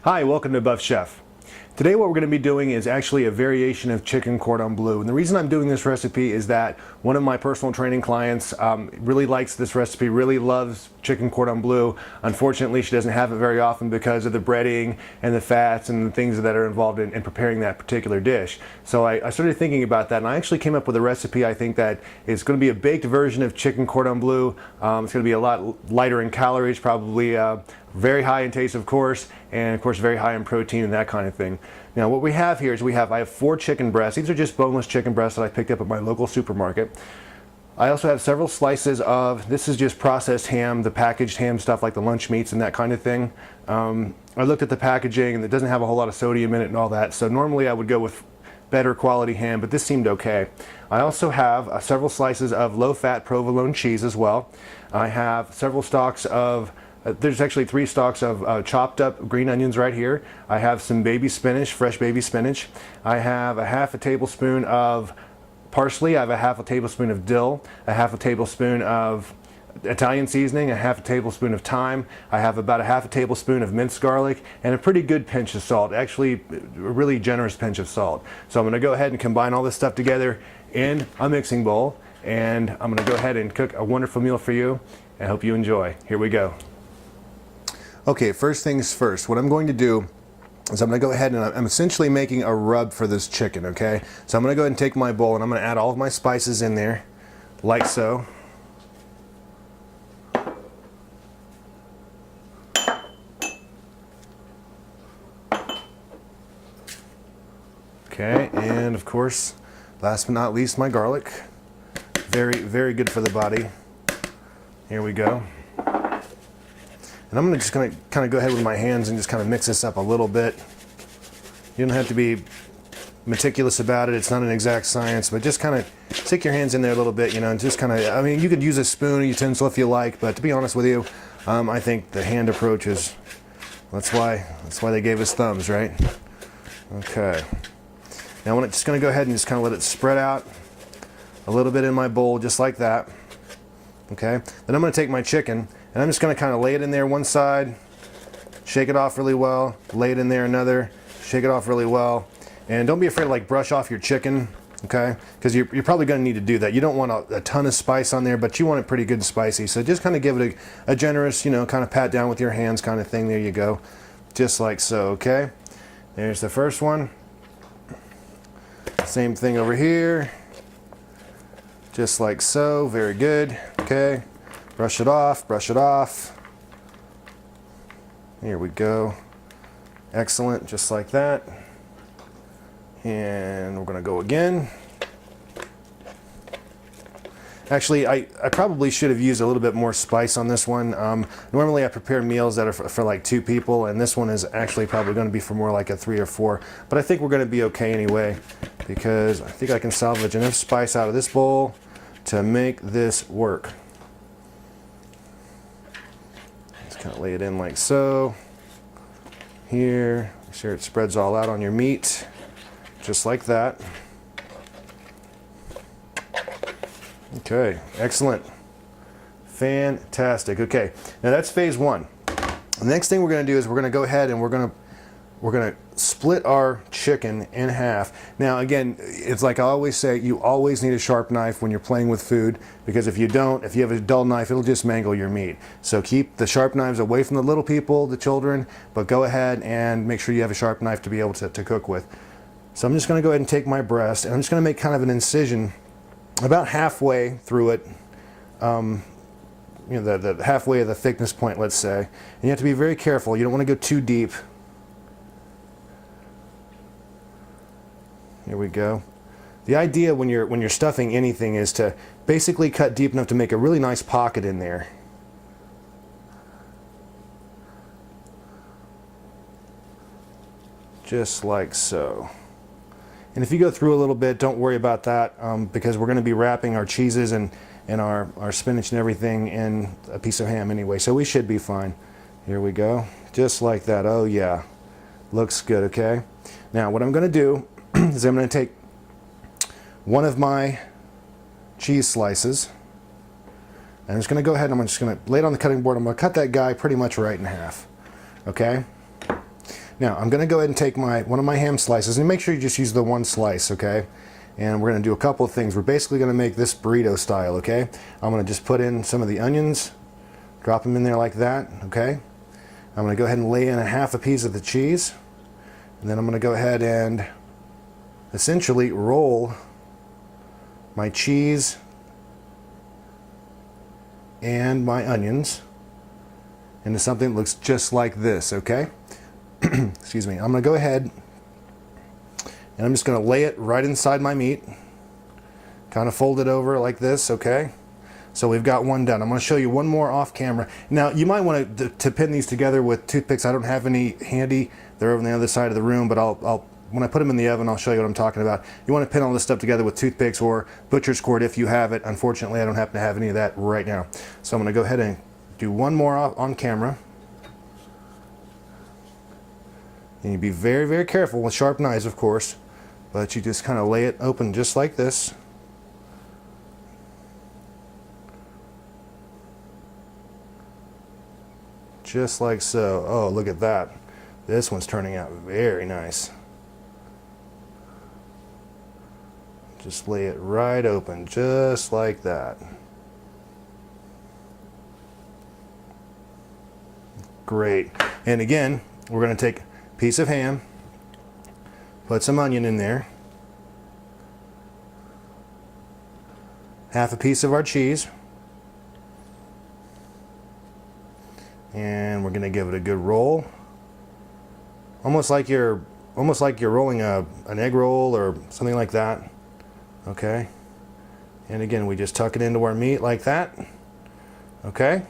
Hi, welcome to Buff Chef. Today what we're going to be doing is actually a variation of chicken cordon bleu. And the reason I'm doing this recipe is that one of my personal training clients really likes this recipe, really loves chicken cordon bleu. Unfortunately, she doesn't have it very often because of the breading and the fats and the things that are involved in preparing that particular dish. So I started thinking about that, and I actually came up with a recipe I think that is going to be a baked version of chicken cordon bleu. It's going to be a lot lighter in calories, probably very high in taste, of course, and of course very high in protein and that kind of thing. Now what we have here is I have 4 chicken breasts. These are just boneless chicken breasts that I picked up at my local supermarket. I also have several slices of, this is just processed ham, the packaged ham stuff like the lunch meats and that kind of thing. I looked at the packaging and it doesn't have a whole lot of sodium in it and all that, so normally I would go with better quality ham, but this seemed okay. I also have several slices of low-fat provolone cheese as well. I have several stalks of there's actually 3 stalks of chopped up green onions right here. I have some baby spinach, fresh baby spinach. I have a half a tablespoon of parsley. I have a half a tablespoon of dill, a half a tablespoon of Italian seasoning, a half a tablespoon of thyme. I have about a half a tablespoon of minced garlic and a pretty good pinch of salt, actually a really generous pinch of salt. So I'm going to go ahead and combine all this stuff together in a mixing bowl, and I'm going to go ahead and cook a wonderful meal for you. I hope you enjoy. Here we go. Okay, first things first, what I'm going to do is I'm going to go ahead and I'm essentially making a rub for this chicken, okay? So I'm going to go ahead and take my bowl and I'm going to add all of my spices in there, like so. Okay, and of course, last but not least, my garlic. Very, very good for the body. Here we go. And I'm just going to kind of go ahead with my hands and just kind of mix this up a little bit. You don't have to be meticulous about it. It's not an exact science, but just kind of stick your hands in there a little bit, you know, and just kind of, I mean, you could use a spoon or utensil if you like, but to be honest with you, I think the hand approach is, that's why they gave us thumbs, right? Okay. Now I'm just going to go ahead and just kind of let it spread out a little bit in my bowl, just like that. Okay. Then I'm going to take my chicken, and I'm just going to kind of lay it in there one side, shake it off really well, lay it in there another, shake it off really well. And don't be afraid to like brush off your chicken, okay? Because you're probably going to need to do that. You don't want a ton of spice on there, but you want it pretty good and spicy. So just kind of give it a generous, you know, kind of pat down with your hands kind of thing. There you go. Just like so, okay? There's the first one. Same thing over here. Just like so. Very good. Okay. Brush it off, brush it off. Here we go. Excellent, just like that. And we're gonna go again. Actually, I probably should have used a little bit more spice on this one. Normally I prepare meals that are for like 2 people, and this one is actually probably gonna be for more like a 3 or 4. But I think we're gonna be okay anyway, because I think I can salvage enough spice out of this bowl to make this work. Kind of lay it in like so. Here, make sure it spreads all out on your meat, just like that. Okay, excellent. Fantastic. Okay, now that's phase 1. The next thing we're going to do is we're going to go ahead and we're going to split our chicken in half. Now again, it's like I always say, you always need a sharp knife when you're playing with food, because if you don't, if you have a dull knife, it'll just mangle your meat. So keep the sharp knives away from the little people, the children, but go ahead and make sure you have a sharp knife to be able to cook with. So I'm just going to go ahead and take my breast, and I'm just going to make kind of an incision about halfway through it, you know, the halfway of the thickness point, let's say. And you have to be very careful. You don't want to go too deep. Here we go. The idea when you're stuffing anything is to basically cut deep enough to make a really nice pocket in there. Just like so. And if you go through a little bit, don't worry about that, because we're going to be wrapping our cheeses and our spinach and everything in a piece of ham anyway, so we should be fine. Here we go. Just like that. Oh yeah. Looks good, okay? Now what I'm going to do is I'm going to take one of my cheese slices, and I'm just going to go ahead and I'm just going to lay it on the cutting board. I'm going to cut that guy pretty much right in half. Okay? Now I'm going to go ahead and take one of my ham slices, and make sure you just use the one slice, okay? And we're going to do a couple of things. We're basically going to make this burrito style, okay? I'm going to just put in some of the onions, drop them in there like that, okay? I'm going to go ahead and lay in a half a piece of the cheese, and then I'm going to go ahead and essentially roll my cheese and my onions into something that looks just like this, okay? Excuse me. I'm going to go ahead and I'm just going to lay it right inside my meat, kind of fold it over like this, okay? So we've got one done. I'm going to show you one more off camera. Now you might want to pin these together with toothpicks. I don't have any handy. They're over on the other side of the room, but I'll when I put them in the oven, I'll show you what I'm talking about. You want to pin all this stuff together with toothpicks or butcher's cord if you have it. Unfortunately, I don't happen to have any of that right now. So I'm going to go ahead and do one more on camera. And you be very, very careful with sharp knives, of course, but you just kind of lay it open just like this. Just like so. Oh, look at that. This one's turning out very nice. Just lay it right open, just like that. Great. And again, we're going to take a piece of ham, put some onion in there, half a piece of our cheese, and we're going to give it a good roll, almost like you're rolling an egg roll or something like that. Okay, and again we just tuck it into our meat like that, okay,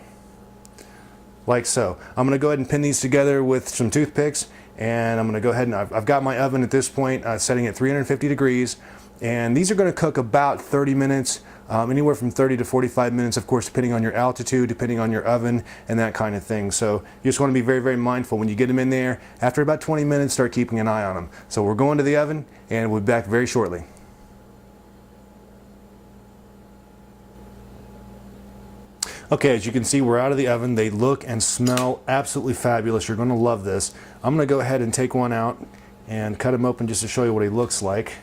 like so. I'm going to go ahead and pin these together with some toothpicks, and I'm going to go ahead and I've got my oven at this point setting at 350 degrees, and these are going to cook about 30 minutes, anywhere from 30 to 45 minutes, of course, depending on your altitude, depending on your oven, and that kind of thing. So you just want to be very, very mindful when you get them in there. After about 20 minutes, start keeping an eye on them. So we're going to the oven, and we'll be back very shortly. Okay, as you can see, we're out of the oven. They look and smell absolutely fabulous. You're going to love this. I'm going to go ahead and take one out and cut him open just to show you what he looks like.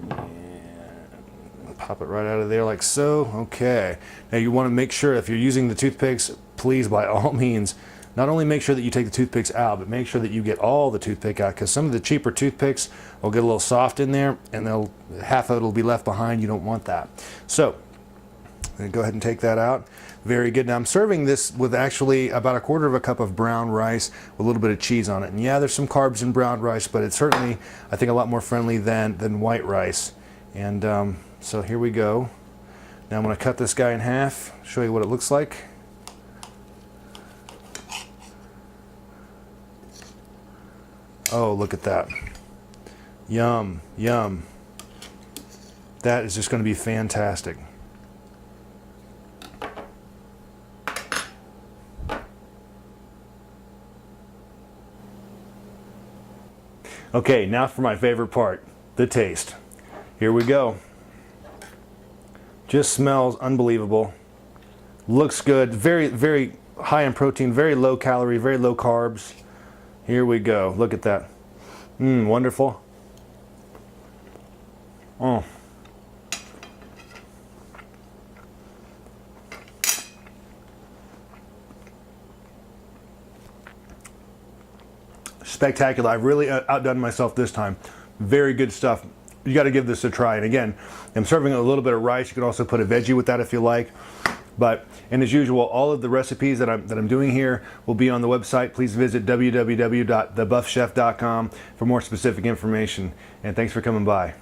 And pop it right out of there like so. Okay. Now you want to make sure if you're using the toothpicks, please by all means, not only make sure that you take the toothpicks out, but make sure that you get all the toothpick out, because some of the cheaper toothpicks will get a little soft in there and half of it will be left behind. You don't want that. So go ahead and take that out. Very good. Now I'm serving this with actually about a quarter of a cup of brown rice with a little bit of cheese on it. And yeah, there's some carbs in brown rice, but it's certainly, I think, a lot more friendly than white rice. And so here we go. Now I'm going to cut this guy in half, show you what it looks like. Oh, look at that. Yum, yum. That is just going to be fantastic. Okay, now for my favorite part, the taste. Here we go. Just smells unbelievable. Looks good. Very, very high in protein, very low calorie, very low carbs. Here we go. Look at that. Wonderful. Oh. Spectacular. I've really outdone myself this time. Very good stuff. You got to give this a try. And again, I'm serving a little bit of rice. You can also put a veggie with that if you like. And as usual, all of the recipes that I'm doing here will be on the website. Please visit www.thebuffchef.com for more specific information. And thanks for coming by.